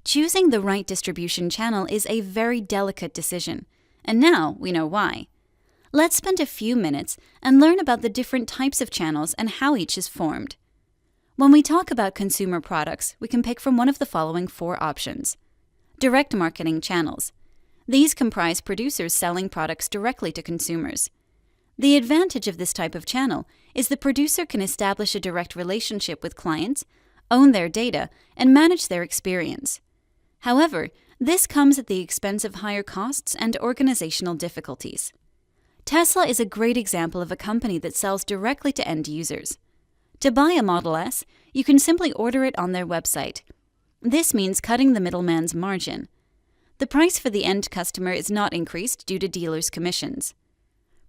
Choosing the right distribution channel is a very delicate decision, and now we know why. Let's spend a few minutes and learn about the different types of channels and how each is formed. When we talk about consumer products, we can pick from one of the following 4 options. Direct marketing channels. These comprise producers selling products directly to consumers. The advantage of this type of channel is the producer can establish a direct relationship with clients, own their data, and manage their experience. However, this comes at the expense of higher costs and organizational difficulties. Tesla is a great example of a company that sells directly to end users. To buy a Model S, you can simply order it on their website. This means cutting the middleman's margin. The price for the end customer is not increased due to dealers' commissions.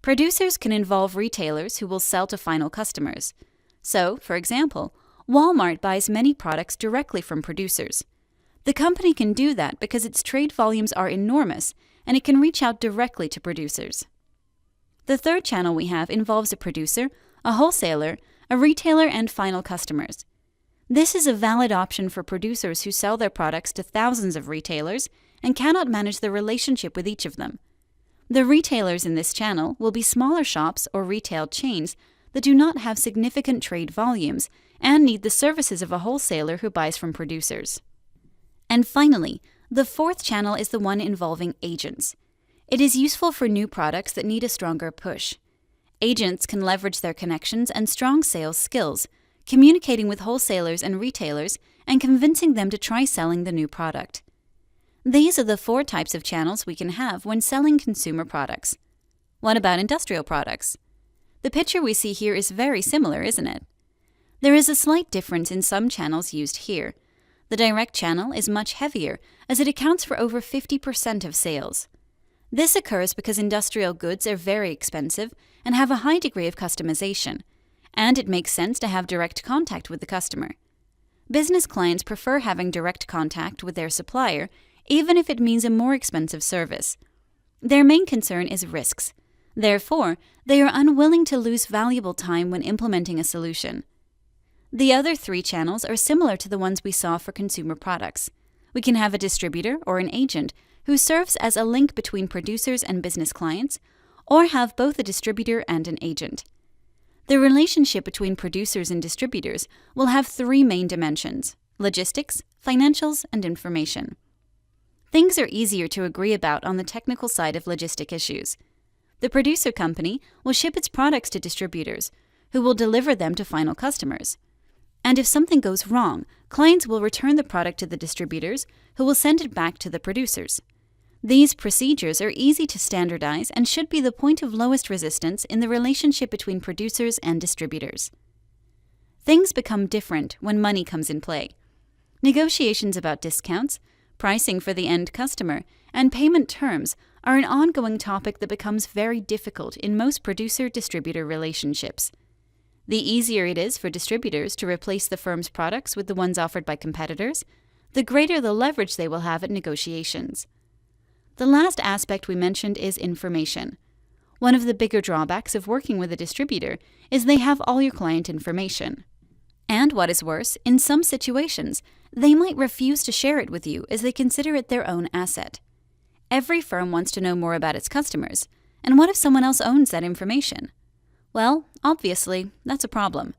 Producers can involve retailers who will sell to final customers. So, for example, Walmart buys many products directly from producers. The company can do that because its trade volumes are enormous and it can reach out directly to producers. The third channel we have involves a producer, a wholesaler, a retailer, and final customers. This is a valid option for producers who sell their products to thousands of retailers and cannot manage the relationship with each of them. The retailers in this channel will be smaller shops or retail chains that do not have significant trade volumes and need the services of a wholesaler who buys from producers. And finally, the fourth channel is the one involving agents. It is useful for new products that need a stronger push. Agents can leverage their connections and strong sales skills, communicating with wholesalers and retailers and convincing them to try selling the new product. These are the 4 types of channels we can have when selling consumer products. What about industrial products? The picture we see here is very similar, isn't it? There is a slight difference in some channels used here. The direct channel is much heavier as it accounts for over 50% of sales. This occurs because industrial goods are very expensive and have a high degree of customization, and it makes sense to have direct contact with the customer. Business clients prefer having direct contact with their supplier, even if it means a more expensive service. Their main concern is risks. Therefore, they are unwilling to lose valuable time when implementing a solution. The other 3 channels are similar to the ones we saw for consumer products. We can have a distributor or an agent who serves as a link between producers and business clients, or have both a distributor and an agent. The relationship between producers and distributors will have 3 main dimensions: logistics, financials, and information. Things are easier to agree about on the technical side of logistic issues. The producer company will ship its products to distributors, who will deliver them to final customers. And if something goes wrong, clients will return the product to the distributors, who will send it back to the producers. These procedures are easy to standardize and should be the point of lowest resistance in the relationship between producers and distributors. Things become different when money comes in play. Negotiations about discounts, pricing for the end customer, and payment terms are an ongoing topic that becomes very difficult in most producer-distributor relationships. The easier it is for distributors to replace the firm's products with the ones offered by competitors, the greater the leverage they will have at negotiations. The last aspect we mentioned is information. One of the bigger drawbacks of working with a distributor is they have all your client information. And what is worse, in some situations, they might refuse to share it with you as they consider it their own asset. Every firm wants to know more about its customers, and what if someone else owns that information? Well, obviously, that's a problem.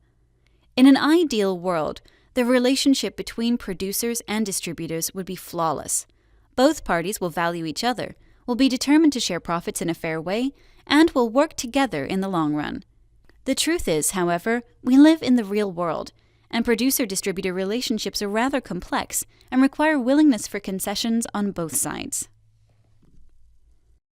In an ideal world, the relationship between producers and distributors would be flawless. Both parties will value each other, will be determined to share profits in a fair way, and will work together in the long run. The truth is, however, we live in the real world, and producer-distributor relationships are rather complex and require willingness for concessions on both sides.